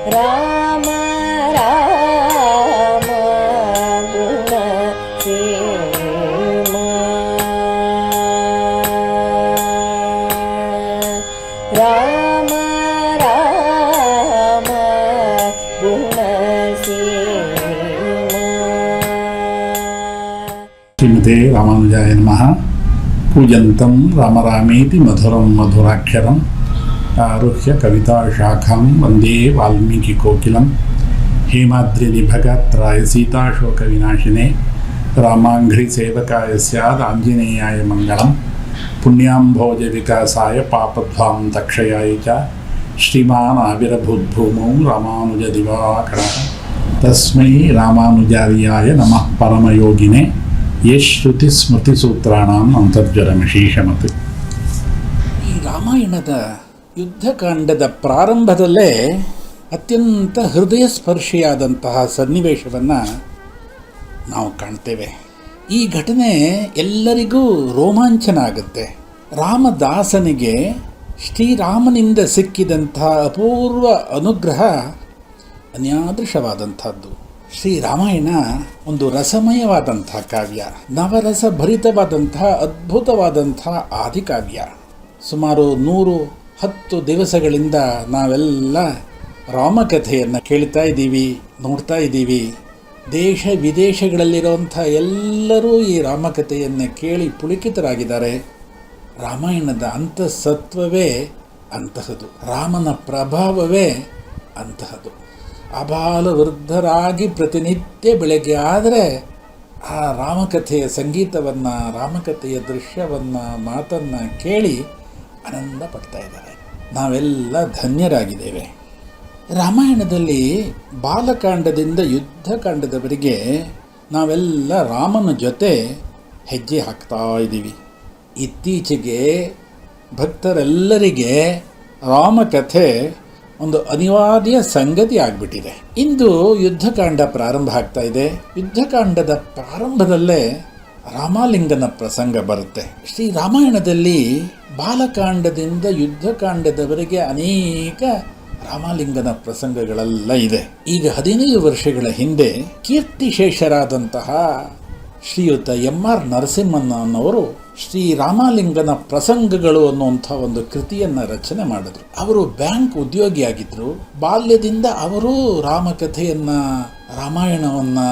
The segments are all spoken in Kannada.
ರಾಮ ರಾಮ ಗುಣ ಸೀಮ ರಾಮ ರಾಮ ಗುಣ ಸೀಮ. ಶ್ರೀಮತೆ ರಾಮಾನುಜಾಯ ನಮಃ. ಪೂಜಂತಂ ರಾಮರಾಮೇತಿ ಮಧುರಂ ಮಧುರಾಕ್ಷರಂ ಆರುಹ್ಯ ಕವಿತಾಶಾಖಾಂ ವಂದೇ ವಾಲ್ಮೀಕಿಕೋಕಿಲಂ. ಹೇಮಾದ್ರಿನಿಭಗಾತ್ರಾಯ ಸೀತಾಶೋಕವಿನಾಶಿನೇ ರಾಮಾಂಘ್ರಿ ಸೇವಕಾಯ ಸ್ಯಾದ್ ಆಂಜನೇಯಾಯ ಮಂಗಳಂ. ಪುಣ್ಯಾಂಭೋಜ ವಿಕಾಸಾಯ ಪಾಪಧ್ವಾಂ ತಕ್ಷಯಾಯ ಚ ಶ್ರೀಮಾನ್ ಆವಿರಭೂದ್ಭೂಮೌ ರಾಮಾನುಜ ದಿವಾಕರಃ. ತಸ್ಮೈ ರಾಮಾನುಜಾರ್ಯಾಯ ನಮಃ ಪರಮಯೋಗಿನೇ ಯಶ್ರುತಿ ಸ್ಮೃತಿಸೂತ್ರಾಣಾಂ ಅಂತರ್ಜರಮಿಶೇಷಮತ್. ಈ ರಾಮಾಯಣದ ಯುದ್ಧಕಾಂಡದ ಪ್ರಾರಂಭದಲ್ಲೇ ಅತ್ಯಂತ ಹೃದಯ ಸ್ಪರ್ಶಿಯಾದಂತಹ ಸನ್ನಿವೇಶವನ್ನು ನಾವು ಕಾಣ್ತೇವೆ. ಈ ಘಟನೆ ಎಲ್ಲರಿಗೂ ರೋಮಾಂಚನ ಆಗುತ್ತೆ. ರಾಮದಾಸನಿಗೆ ಶ್ರೀರಾಮನಿಂದ ಸಿಕ್ಕಿದಂತಹ ಅಪೂರ್ವ ಅನುಗ್ರಹ ಅನ್ಯಾದೃಶವಾದಂಥದ್ದು. ಶ್ರೀರಾಮಾಯಣ ಒಂದು ರಸಮಯವಾದಂಥ ಕಾವ್ಯ, ನವರಸ ಭರಿತವಾದಂತಹ ಅದ್ಭುತವಾದಂಥ ಆದಿಕಾವ್ಯ. ಸುಮಾರು 110 ದಿವಸಗಳಿಂದ ನಾವೆಲ್ಲ ರಾಮಕಥೆಯನ್ನು ಕೇಳ್ತಾ ಇದ್ದೀವಿ, ನೋಡ್ತಾ ಇದ್ದೀವಿ. ದೇಶ ವಿದೇಶಗಳಲ್ಲಿರುವಂಥ ಎಲ್ಲರೂ ಈ ರಾಮಕಥೆಯನ್ನು ಕೇಳಿ ಪುಳಕಿತರಾಗಿದ್ದಾರೆ. ರಾಮಾಯಣದ ಅಂತಃಸತ್ವವೇ ಅಂತಹದು, ರಾಮನ ಪ್ರಭಾವವೇ ಅಂತಹದು. ಅಬಾಲ ವೃದ್ಧರಾಗಿ ಪ್ರತಿನಿತ್ಯ ಬೆಳಗ್ಗೆ ಆದರೆ ಆ ರಾಮಕಥೆಯ ಸಂಗೀತವನ್ನು, ರಾಮಕಥೆಯ ದೃಶ್ಯವನ್ನು, ಮಾತನ್ನು ಕೇಳಿ ಆನಂದ ಪಡ್ತಾ ಇದ್ದಾರೆ. ನಾವೆಲ್ಲ ಧನ್ಯರಾಗಿದ್ದೇವೆ. ರಾಮಾಯಣದಲ್ಲಿ ಬಾಲಕಾಂಡದಿಂದ ಯುದ್ಧಕಾಂಡದವರೆಗೆ ನಾವೆಲ್ಲ ರಾಮನ ಜೊತೆ ಹೆಜ್ಜೆ ಹಾಕ್ತಾ ಇದ್ದೀವಿ. ಇತ್ತೀಚೆಗೆ ಭಕ್ತರೆಲ್ಲರಿಗೆ ರಾಮಕಥೆ ಒಂದು ಅನಿವಾರ್ಯ ಸಂಗತಿ ಆಗಿಬಿಟ್ಟಿದೆ. ಇಂದು ಯುದ್ಧಕಾಂಡ ಪ್ರಾರಂಭ ಆಗ್ತಾ ಇದೆ. ಯುದ್ಧಕಾಂಡದ ಪ್ರಾರಂಭದಲ್ಲೇ ರಾಮಲಿಂಗನ ಪ್ರಸಂಗ ಬರುತ್ತೆ. ಶ್ರೀರಾಮಾಯಣದಲ್ಲಿ ಬಾಲಕಾಂಡದಿಂದ ಯುದ್ಧಕಾಂಡದವರೆಗೆ ಅನೇಕ ರಾಮಲಿಂಗನ ಪ್ರಸಂಗಗಳೆಲ್ಲ ಇದೆ. ಈಗ 15 ವರ್ಷಗಳ ಹಿಂದೆ ಕೀರ್ತಿಶೇಷರಾದಂತಹ ಶ್ರೀಯುತ MR ನರಸಿಂಹಣ್ಣನವರು ಶ್ರೀರಾಮಲಿಂಗನ ಪ್ರಸಂಗಗಳು ಅನ್ನುವಂಥ ಒಂದು ಕೃತಿಯನ್ನು ರಚನೆ ಮಾಡಿದ್ರು. ಅವರು ಬ್ಯಾಂಕ್ ಉದ್ಯೋಗಿಯಾಗಿದ್ದರು. ಬಾಲ್ಯದಿಂದ ಅವರು ರಾಮಕಥೆಯನ್ನು, ರಾಮಾಯಣವನ್ನು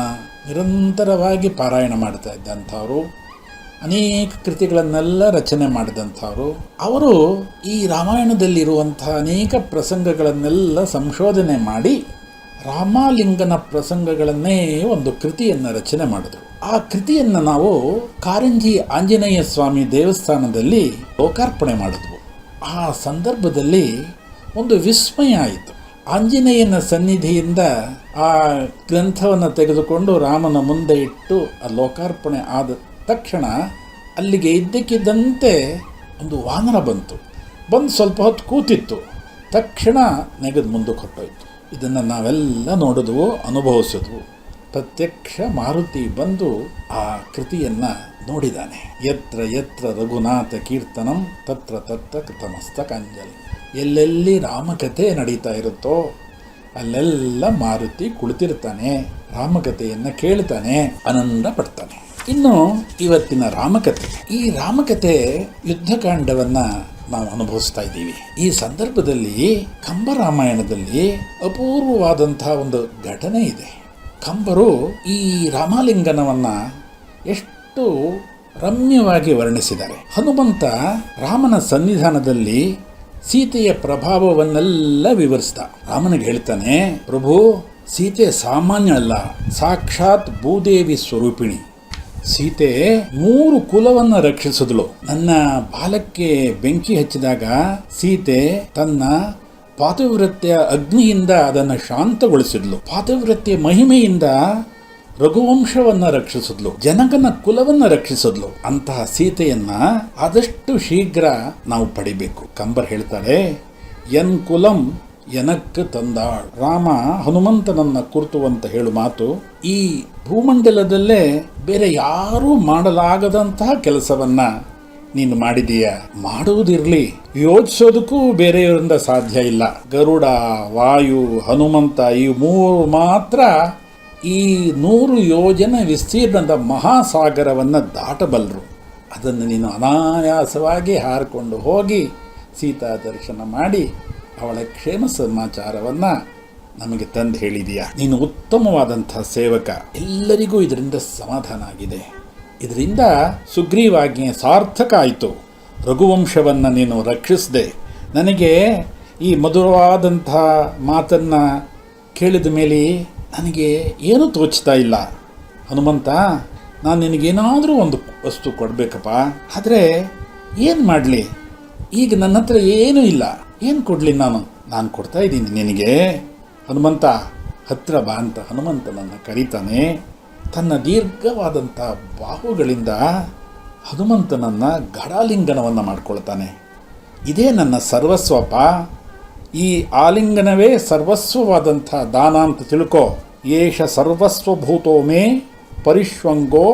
ನಿರಂತರವಾಗಿ ಪಾರಾಯಣ ಮಾಡ್ತಾ ಇದ್ದಂಥವರು, ಅನೇಕ ಕೃತಿಗಳನ್ನೆಲ್ಲ ರಚನೆ ಮಾಡಿದಂಥವರು. ಅವರು ಈ ರಾಮಾಯಣದಲ್ಲಿರುವಂಥ ಅನೇಕ ಪ್ರಸಂಗಗಳನ್ನೆಲ್ಲ ಸಂಶೋಧನೆ ಮಾಡಿ ರಾಮಲಿಂಗನ ಪ್ರಸಂಗಗಳನ್ನೇ ಒಂದು ಕೃತಿಯನ್ನು ರಚನೆ ಮಾಡಿದ್ರು. ಆ ಕೃತಿಯನ್ನು ನಾವು ಕಾರಂಜಿ ಆಂಜನೇಯ ಸ್ವಾಮಿ ದೇವಸ್ಥಾನದಲ್ಲಿ ಲೋಕಾರ್ಪಣೆ ಮಾಡಿದ್ವು. ಆ ಸಂದರ್ಭದಲ್ಲಿ ಒಂದು ವಿಸ್ಮಯ ಆಯಿತು. ಆಂಜನೇಯನ ಸನ್ನಿಧಿಯಿಂದ ಆ ಗ್ರಂಥವನ್ನು ತೆಗೆದುಕೊಂಡು ರಾಮನ ಮುಂದೆ ಇಟ್ಟು ಆ ಲೋಕಾರ್ಪಣೆ ಆದ ತಕ್ಷಣ ಅಲ್ಲಿಗೆ ಇದ್ದಕ್ಕಿದ್ದಂತೆ ಒಂದು ವಾನರ ಬಂತು. ಬಂದು ಸ್ವಲ್ಪ ಹೊತ್ತು ಕೂತಿತ್ತು. ತಕ್ಷಣ ನೆಗೆದು ಮುಂದಕ್ಕೆ ಹೊಟ್ಟೋಯ್ತು. ಇದನ್ನು ನಾವೆಲ್ಲ ನೋಡಿದ್ವು, ಅನುಭವಿಸಿದ್ವು. ಪ್ರತ್ಯಕ್ಷ ಮಾರುತಿ ಬಂದು ಆ ಕೃತಿಯನ್ನು ನೋಡಿದ್ದಾನೆ. ಯತ್ರ ಯತ್ರ ರಘುನಾಥ ಕೀರ್ತನಂ ತತ್ರ ತತ್ರ ಕೃತಮಸ್ತಕಾಂಜಲಿ. ಎಲ್ಲೆಲ್ಲಿ ರಾಮಕಥೆ ನಡೀತಾ ಇರುತ್ತೋ ಅಲ್ಲೆಲ್ಲ ಮಾರುತಿ ಕುಳಿತಿರ್ತಾನೆ, ರಾಮಕಥೆಯನ್ನು ಕೇಳ್ತಾನೆ, ಆನಂದ ಪಡ್ತಾನೆ. ಇನ್ನು ಇವತ್ತಿನ ರಾಮಕಥೆ, ಈ ರಾಮಕಥೆ ಯುದ್ಧಕಾಂಡವನ್ನು ನಾವು ಅನುಭವಿಸ್ತಾ ಇದ್ದೀವಿ. ಈ ಸಂದರ್ಭದಲ್ಲಿ ಕಂಬರಾಮಾಯಣದಲ್ಲಿ ಅಪೂರ್ವವಾದಂತಹ ಒಂದು ಘಟನೆ ಇದೆ. ಕಂಬರು ಈ ರಾಮಲಿಂಗನವನ್ನು ಎಷ್ಟು ರಮ್ಯವಾಗಿ ವರ್ಣಿಸಿದ್ದಾರೆ. ಹನುಮಂತ ರಾಮನ ಸನ್ನಿಧಾನದಲ್ಲಿ ಸೀತೆಯ ಪ್ರಭಾವವನ್ನೆಲ್ಲ ವಿವರಿಸ್ದ. ರಾಮನಿಗೆ ಹೇಳ್ತಾನೆ, ಪ್ರಭು, ಸೀತೆ ಸಾಮಾನ್ಯ ಅಲ್ಲ, ಸಾಕ್ಷಾತ್ ಭೂದೇವಿ ಸ್ವರೂಪಿಣಿ. ಸೀತೆ 3 ಕುಲವನ್ನು ರಕ್ಷಿಸಿದಳು. ನನ್ನ ಬಾಲಕ್ಕೆ ಬೆಂಕಿ ಹಚ್ಚಿದಾಗ ಸೀತೆ ತನ್ನ ಪಾತಿವ್ರತ್ಯ ಅಗ್ನಿಯಿಂದ ಅದನ್ನು ಶಾಂತಗೊಳಿಸಿದ್ಲು. ಪಾತಿವ್ರತ್ಯ ಮಹಿಮೆಯಿಂದ ರಘುವಂಶವನ್ನು ರಕ್ಷಿಸಿದ್ಲು, ಜನಕನ ಕುಲವನ್ನು ರಕ್ಷಿಸಿದ್ಲು. ಅಂತಹ ಸೀತೆಯನ್ನ ಆದಷ್ಟು ಶೀಘ್ರ ನಾವು ಪಡಿಬೇಕು. ಕಂಬರ್ ಹೇಳ್ತಾರೆ, ಎನ್ ಕುಲಂ ಎನಕ್ಕೆ ತಂದಾಳ್. ರಾಮ ಹನುಮಂತನನ್ನ ಕುರಿತು ಅಂತ ಹೇಳು ಮಾತು ಈ ಭೂಮಂಡಲದಲ್ಲೇ ಬೇರೆ ಯಾರೂ ಮಾಡಲಾಗದಂತಹ ಕೆಲಸವನ್ನ ನೀನು ಮಾಡಿದೀಯ. ಮಾಡುವುದಿರಲಿ, ಯೋಚಿಸೋದಕ್ಕೂ ಬೇರೆಯವರಿಂದ ಸಾಧ್ಯ ಇಲ್ಲ. ಗರುಡ, ವಾಯು, ಹನುಮಂತ ಈ ಮೂರು ಮಾತ್ರ ಈ 100 ಯೋಜನೆ ವಿಸ್ತೀರ್ಣದ ಮಹಾಸಾಗರವನ್ನು ದಾಟಬಲ್ಲರು. ಅದನ್ನು ನೀನು ಅನಾಯಾಸವಾಗಿ ಹಾರಿಕೊಂಡು ಹೋಗಿ ಸೀತಾ ದರ್ಶನ ಮಾಡಿ ಅವಳ ಕ್ಷೇಮ ಸಮಾಚಾರವನ್ನು ನಮಗೆ ತಂದು ಹೇಳಿದೀಯ. ನೀನು ಉತ್ತಮವಾದಂಥ ಸೇವಕ. ಎಲ್ಲರಿಗೂ ಇದರಿಂದ ಸಮಾಧಾನ ಆಗಿದೆ. ಇದರಿಂದ ಸುಗ್ರೀವಾಜ್ಞೆ ಸಾರ್ಥಕ ಆಯಿತು. ರಘುವಂಶವನ್ನು ನೀನು ರಕ್ಷಿಸಿದೆ. ನನಗೆ ಈ ಮಧುರವಾದಂಥ ಮಾತನ್ನು ಕೇಳಿದ ಮೇಲೆ ನನಗೆ ಏನೂ ತೋಚ್ತಾ ಇಲ್ಲ. ಹನುಮಂತ, ನಾನು ನಿನಗೇನಾದರೂ ಒಂದು ವಸ್ತು ಕೊಡಬೇಕಪ್ಪ. ಆದರೆ ಏನು ಮಾಡಲಿ? ಈಗ ನನ್ನ ಹತ್ರ ಏನೂ ಇಲ್ಲ. ಏನು ಕೊಡಲಿ? ನಾನು ಕೊಡ್ತಾ ಇದ್ದೀನಿ ನಿನಗೆ. ಹನುಮಂತ, ಹತ್ರ ಬಾ ಅಂತ ಹನುಮಂತನನ್ನು ಕರೀತಾನೆ. ತನ್ನ ದೀರ್ಘವಾದಂಥ ಬಾಹುಗಳಿಂದ ಹನುಮಂತನನ್ನು ಗಡಾಲಿಂಗನವನ್ನು ಮಾಡಿಕೊಳ್ತಾನೆ. ಇದೇ ನನ್ನ ಸರ್ವಸ್ವಪ. ಈ ಆಲಿಂಗನವೇ ಸರ್ವಸ್ವವಾದಂಥ ದಾನ ಅಂತ ತಿಳ್ಕೊ. ಏಷ ಸರ್ವಸ್ವಭೂತೋ ಮೇ ಪರಿಶ್ವಂಗೋ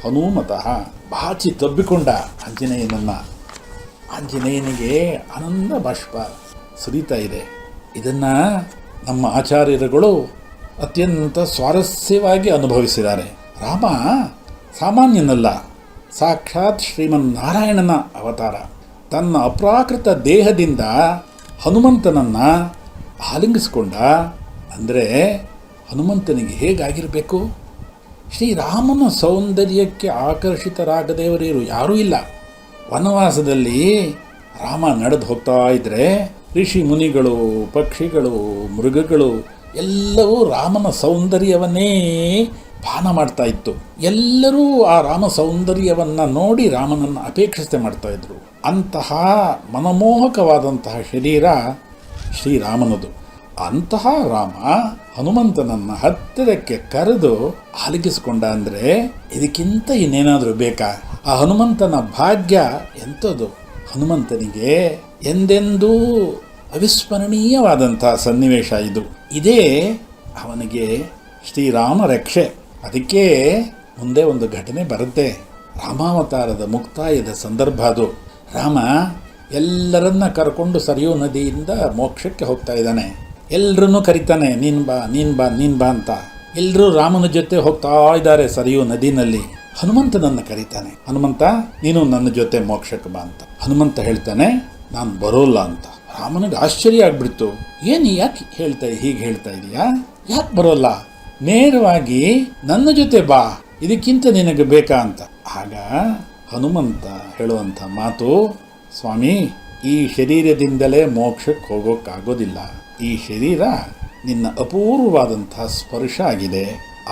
ಹನುಮತಃ. ಬಾಚಿ ತಬ್ಬಿಕೊಂಡ ಆಂಜನೇಯನಿಗೆ ಆನಂದ ಬಾಷ್ಪ ಸುರಿತಾ ಇದೆ. ಇದನ್ನು ನಮ್ಮ ಆಚಾರ್ಯರುಗಳು ಅತ್ಯಂತ ಸ್ವಾರಸ್ಯವಾಗಿ ಅನುಭವಿಸಿದ್ದಾರೆ. ರಾಮ ಸಾಮಾನ್ಯನಲ್ಲ, ಸಾಕ್ಷಾತ್ ಶ್ರೀಮನ್ನಾರಾಯಣನ ಅವತಾರ. ತನ್ನ ಅಪ್ರಾಕೃತ ದೇಹದಿಂದ ಹನುಮಂತನನ್ನು ಆಲಿಂಗಿಸಿಕೊಂಡ ಅಂದರೆ ಹನುಮಂತನಿಗೆ ಹೇಗಾಗಿರಬೇಕು? ಶ್ರೀರಾಮನ ಸೌಂದರ್ಯಕ್ಕೆ ಆಕರ್ಷಿತರಾಗದೇವರೇರು ಯಾರೂ ಇಲ್ಲ. ವನವಾಸದಲ್ಲಿ ರಾಮ ನಡೆದು ಹೋಗ್ತಾ ಇದ್ದರೆ ಋಷಿ ಮುನಿಗಳು, ಪಕ್ಷಿಗಳು, ಮೃಗಗಳು ಎಲ್ಲವೂ ರಾಮನ ಸೌಂದರ್ಯವನ್ನೇ ಪಾನ ಮಾಡ್ತಾ ಇತ್ತು. ಎಲ್ಲರೂ ಆ ರಾಮ ಸೌಂದರ್ಯವನ್ನು ನೋಡಿ ರಾಮನನ್ನು ಅಪೇಕ್ಷಿಸದೆ ಮಾಡ್ತಾ ಇದ್ರು. ಅಂತಹ ಮನಮೋಹಕವಾದಂತಹ ಶರೀರ ಶ್ರೀರಾಮನದು. ಅಂತಹ ರಾಮ ಹನುಮಂತನನ್ನು ಹತ್ತಿರಕ್ಕೆ ಕರೆದು ಆಲಿಂಗಿಸಿಕೊಂಡ ಅಂದರೆ ಇದಕ್ಕಿಂತ ಇನ್ನೇನಾದರೂ ಬೇಕಾ? ಆ ಹನುಮಂತನ ಭಾಗ್ಯ ಎಂಥದ್ದು! ಹನುಮಂತನಿಗೆ ಎಂದೆಂದೂ ಅವಿಸ್ಮರಣೀಯವಾದಂಥ ಸನ್ನಿವೇಶ ಇದು. ಇದೇ ಅವನಿಗೆ ಶ್ರೀರಾಮ ರಕ್ಷೆ. ಅದಕ್ಕೆ ಮುಂದೆ ಒಂದು ಘಟನೆ ಬರುತ್ತೆ. ರಾಮಾವತಾರದ ಮುಕ್ತಾಯದ ಸಂದರ್ಭ ಅದು. ರಾಮ ಎಲ್ಲರನ್ನ ಕರ್ಕೊಂಡು ಸರಿಯೂ ನದಿಯಿಂದ ಮೋಕ್ಷಕ್ಕೆ ಹೋಗ್ತಾ ಇದ್ದಾನೆ. ಎಲ್ಲರನ್ನೂ ಕರಿತಾನೆ, ನೀನು ಬಾ ನೀನು ಬಾ ನೀನು ಬಾ ಅಂತ. ಎಲ್ಲರೂ ರಾಮನ ಜೊತೆ ಹೋಗ್ತಾ ಇದ್ದಾರೆ ಸರಿಯೂ ನದಿನಲ್ಲಿ. ಹನುಮಂತನನ್ನು ಕರೀತಾನೆ, ಹನುಮಂತ ನೀನು ನನ್ನ ಜೊತೆ ಮೋಕ್ಷಕ್ಕೆ ಬಾ ಅಂತ. ಹನುಮಂತ ಹೇಳ್ತಾನೆ, ನಾನು ಬರೋಲ್ಲ ಅಂತ. ರಾಮನಿಗೆ ಆಶ್ಚರ್ಯ ಆಗ್ಬಿಡ್ತು. ಏನು, ಯಾಕೆ ಹೀಗೆ ಹೇಳ್ತಾ ಇದೀಯಾ? ಯಾಕೆ ಬರೋಲ್ಲ? ನೇರವಾಗಿ ನನ್ನ ಜೊತೆ ಬಾ, ಇದಕ್ಕಿಂತ ನಿನಗೆ ಬೇಕಾ ಅಂತ. ಆಗ ಹನುಮಂತ ಹೇಳುವಂಥ ಮಾತು, ಸ್ವಾಮಿ, ಈ ಶರೀರದಿಂದಲೇ ಮೋಕ್ಷಕ್ಕೆ ಹೋಗೋಕ್ಕಾಗೋದಿಲ್ಲ. ಈ ಶರೀರ ನಿನ್ನ ಅಪೂರ್ವವಾದಂಥ ಸ್ಪರ್ಶ ಆಗಿದೆ,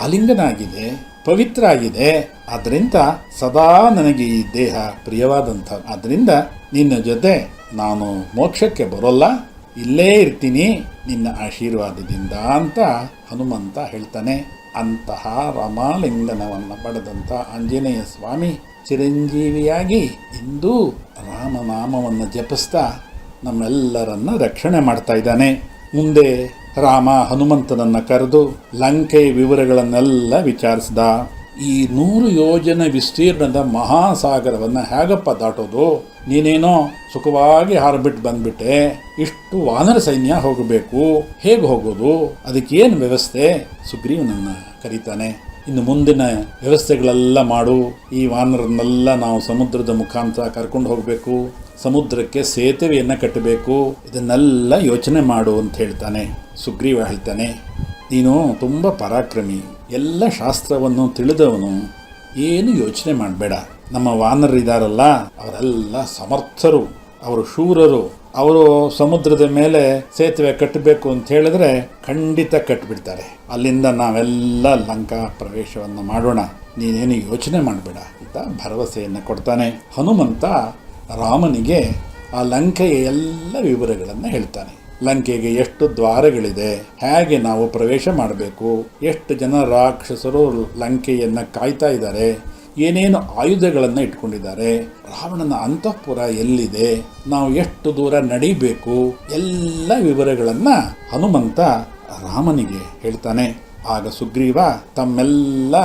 ಆಲಿಂಗನ ಆಗಿದೆ, ಪವಿತ್ರ ಆಗಿದೆ. ಆದ್ದರಿಂದ ಸದಾ ನನಗೆ ಈ ದೇಹ ಪ್ರಿಯವಾದಂಥ, ಆದ್ದರಿಂದ ನಿನ್ನ ಜೊತೆ ನಾನು ಮೋಕ್ಷಕ್ಕೆ ಬರೋಲ್ಲ, ಇಲ್ಲೇ ಇರ್ತೀನಿ ನಿನ್ನ ಆಶೀರ್ವಾದದಿಂದ ಅಂತ ಹನುಮಂತ ಹೇಳ್ತಾನೆ. ಅಂತಹ ರಾಮಾಲಿಂಗನವನ್ನು ಪಡೆದಂಥ ಆಂಜನೇಯ ಸ್ವಾಮಿ ಚಿರಂಜೀವಿಯಾಗಿ ಇಂದು ರಾಮನಾಮವನ್ನು ಜಪಿಸ್ತಾ ನಮ್ಮೆಲ್ಲರನ್ನ ರಕ್ಷಣೆ ಮಾಡ್ತಾ ಇದ್ದಾನೆ. ಮುಂದೆ ರಾಮ ಹನುಮಂತನನ್ನು ಕರೆದು ಲಂಕೆಯ ವಿವರಗಳನ್ನೆಲ್ಲ ವಿಚಾರಿಸಿದ. ಈ 100 ಯೋಜನೆ ವಿಸ್ತೀರ್ಣದ ಮಹಾಸಾಗರವನ್ನು ಹೇಗಪ್ಪ ದಾಟೋದು? ನೀನೇನೋ ಸುಖವಾಗಿ ಹಾರಬಿಟ್ಟು ಬಂದ್ಬಿಟ್ಟೆ, ಇಷ್ಟು ವಾನರ ಸೈನ್ಯ ಹೋಗಬೇಕು, ಹೇಗೆ ಹೋಗೋದು? ಅದಕ್ಕೇನು ವ್ಯವಸ್ಥೆ? ಸುಗ್ರೀವನನ್ನು ಕರೀತಾನೆ. ಇನ್ನು ಮುಂದಿನ ವ್ಯವಸ್ಥೆಗಳೆಲ್ಲ ಮಾಡು. ಈ ವಾನರನ್ನೆಲ್ಲ ನಾವು ಸಮುದ್ರದ ಮುಖಾಂತರ ಕರ್ಕೊಂಡು ಹೋಗಬೇಕು, ಸಮುದ್ರಕ್ಕೆ ಸೇತುವೆಯನ್ನು ಕಟ್ಟಬೇಕು, ಇದನ್ನೆಲ್ಲ ಯೋಚನೆ ಮಾಡು ಅಂತ ಹೇಳ್ತಾನೆ. ಸುಗ್ರೀವ ಹೇಳ್ತಾನೆ, ನೀನು ತುಂಬ ಪರಾಕ್ರಮಿ, ಎಲ್ಲ ಶಾಸ್ತ್ರವನ್ನು ತಿಳಿದವನು, ಏನು ಯೋಚನೆ ಮಾಡಬೇಡ. ನಮ್ಮ ವಾನರರಿದ್ದಾರಲ್ಲ ಅವರೆಲ್ಲ ಸಮರ್ಥರು, ಅವರು ಶೂರರು. ಅವರು ಸಮುದ್ರದ ಮೇಲೆ ಸೇತುವೆ ಕಟ್ಟಬೇಕು ಅಂತ ಹೇಳಿದ್ರೆ ಖಂಡಿತ ಕಟ್ಟಿಬಿಡ್ತಾರೆ. ಅಲ್ಲಿಂದ ನಾವೆಲ್ಲ ಲಂಕಾ ಪ್ರವೇಶವನ್ನು ಮಾಡೋಣ, ನೀನೇನು ಯೋಚನೆ ಮಾಡಬೇಡ ಅಂತ ಭರವಸೆಯನ್ನು ಕೊಡ್ತಾನೆ. ಹನುಮಂತ ರಾಮನಿಗೆ ಆ ಲಂಕೆಯ ಎಲ್ಲ ವಿವರಗಳನ್ನು ಹೇಳ್ತಾನೆ. ಲಂಕೆಗೆ ಎಷ್ಟು ದ್ವಾರಗಳಿದೆ, ಹೇಗೆ ನಾವು ಪ್ರವೇಶ ಮಾಡಬೇಕು, ಎಷ್ಟು ಜನ ರಾಕ್ಷಸರು ಲಂಕೆಯನ್ನು ಕಾಯ್ತಾ ಇದ್ದಾರೆ, ಏನೇನು ಆಯುಧಗಳನ್ನು ಇಟ್ಕೊಂಡಿದ್ದಾರೆ, ರಾವಣನ ಅಂತಃಪುರ ಎಲ್ಲಿದೆ, ನಾವು ಎಷ್ಟು ದೂರ ನಡಿಬೇಕು, ಎಲ್ಲ ವಿವರಗಳನ್ನು ಹನುಮಂತ ರಾಮನಿಗೆ ಹೇಳ್ತಾನೆ. ಆಗ ಸುಗ್ರೀವ ತಮ್ಮೆಲ್ಲ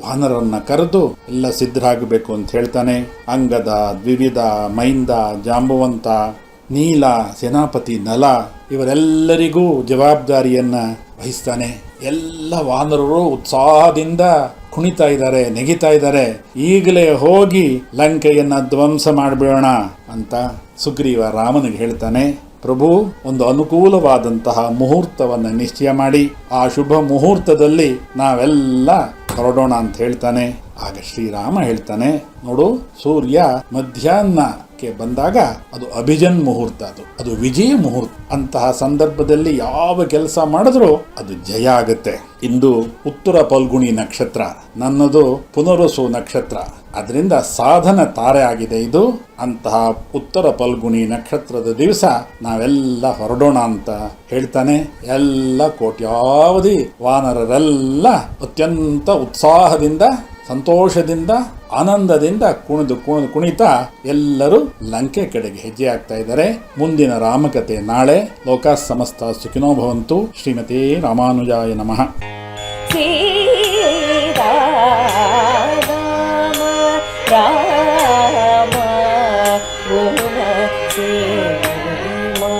ವಾನರನ್ನ ಕರೆದು ಎಲ್ಲ ಸಿದ್ಧರಾಗಬೇಕು ಅಂತ ಹೇಳ್ತಾನೆ. ಅಂಗದ, ದ್ವಿವಿಧ, ಮೈಂದ, ಜಾಂಬವಂತ, ನೀಲ, ಸೇನಾಪತಿ ನಲ ಇವರೆಲ್ಲರಿಗೂ ಜವಾಬ್ದಾರಿಯನ್ನ ವಹಿಸ್ತಾನೆ. ಎಲ್ಲ ವಾನರರು ಉತ್ಸಾಹದಿಂದ ಕುಣಿತಾ ಇದ್ದಾರೆ, ನೆಗಿತಾ ಇದ್ದಾರೆ. ಈಗಲೇ ಹೋಗಿ ಲಂಕೆಯನ್ನ ಧ್ವಂಸ ಮಾಡಿಬಿಡೋಣ ಅಂತ ಸುಗ್ರೀವ ರಾಮನಿಗೆ ಹೇಳ್ತಾನೆ. ಪ್ರಭು, ಒಂದು ಅನುಕೂಲವಾದಂತಹ ಮುಹೂರ್ತವನ್ನು ನಿಶ್ಚಯ ಮಾಡಿ ಆ ಶುಭ ಮುಹೂರ್ತದಲ್ಲಿ ನಾವೆಲ್ಲ ಹೊರಡೋಣ ಅಂತ ಹೇಳ್ತಾನೆ. ಆಗ ಶ್ರೀರಾಮ ಹೇಳ್ತಾನೆ, ನೋಡು, ಸೂರ್ಯ ಮಧ್ಯಾಹ್ನಕ್ಕೆ ಬಂದಾಗ ಅದು ಅಭಿಜನ್ ಮುಹೂರ್ತ, ಅದು ವಿಜಯ ಮುಹೂರ್ತ. ಅಂತಹ ಸಂದರ್ಭದಲ್ಲಿ ಯಾವ ಕೆಲಸ ಮಾಡಿದ್ರೂ ಅದು ಜಯ ಆಗುತ್ತೆ. ಇಂದು ಉತ್ತರ ಫಲ್ಗುಣಿ ನಕ್ಷತ್ರ, ನನ್ನದು ಪುನರ್ವಸು ನಕ್ಷತ್ರ, ಅದರಿಂದ ಸಾಧನ ತಾರೆ ಆಗಿದೆ ಇದು. ಅಂತಹ ಉತ್ತರ ಫಲ್ಗುಣಿ ನಕ್ಷತ್ರದ ದಿವಸ ನಾವೆಲ್ಲ ಹೊರಡೋಣ ಅಂತ ಹೇಳ್ತಾನೆ. ಎಲ್ಲ ಕೋಟ್ಯಾವಧಿ ವಾನರರೆಲ್ಲ ಅತ್ಯಂತ ಉತ್ಸಾಹದಿಂದ, ಸಂತೋಷದಿಂದ, ಆನಂದದಿಂದ ಕುಣಿತಾ ಎಲ್ಲರೂ ಲಂಕೆ ಕಡೆಗೆ ಹೆಜ್ಜೆ ಆಗ್ತಾ ಇದ್ದಾರೆ. ಮುಂದಿನ ರಾಮಕಥೆ ನಾಳೆ. ಲೋಕಾ ಸಮಸ್ತ ಸುಖಿನೋ ಭವಂತು. ಶ್ರೀಮತಿ ರಾಮಾನುಜಾಯ ನಮಃ. ರಾಮ ಗುಣ ಸೇವಾ